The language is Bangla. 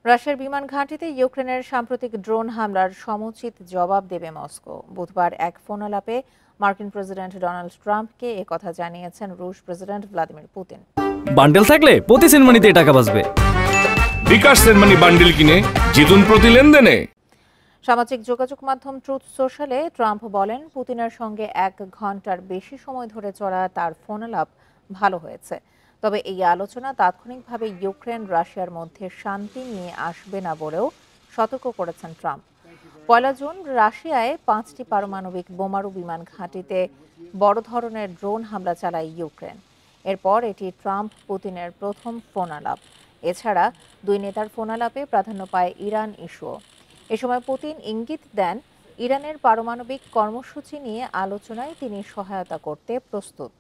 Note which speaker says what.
Speaker 1: রাশিয়ার বিমান ঘাঁটিতে ইউক্রেনের সাম্প্রতিক ড্রোন হামলার সমুচিত জবাব দেবে মস্কো। বুধবার এক ফোনালাপে মার্কিন প্রেসিডেন্ট ডোনাল্ড ট্রাম্পকে একথা জানিয়েছেন রুশ প্রেসিডেন্ট ভ্লাদিমির পুতিন।
Speaker 2: বান্ডেল থাকলে প্রতি সেনমানিতে টাকা বাঁচবে।
Speaker 3: বিকাশ সেনমানি বান্ডেল কিনে জিতুন প্রতি লেনদেনে।
Speaker 1: সামাজিক যোগাযোগ মাধ্যম ট্রুথ সোশ্যালে ট্রাম্প বলেন, পুতিনের সঙ্গে 1 ঘন্টার বেশি সময় ধরে চলা তার ফোনালাপ ভালো হয়েছে। তবে এই আলোচনা তাৎক্ষণিকভাবে ইউক্রেন রাশিয়ার মধ্যে শান্তি নিয়ে আসবে না বলেও সতর্ক করেছেন ট্রাম্প। 1 জুন রাশিয়ায় 5টি পারমাণবিক বোমারু বিমান ঘাঁটিতে বড় ধরনের ড্রোন হামলা চালায় ইউক্রেন। এরপর এটি ট্রাম্প পুতিনের প্রথম ফোনালাপ। এছাড়া দুই নেতার ফোনালাপে প্রাধান্য পায় ইরান ইস্যুও। এ সময় পুতিন ইঙ্গিত দেন, ইরানের পারমাণবিক কর্মসূচি নিয়ে আলোচনায় তিনি সহায়তা করতে প্রস্তুত।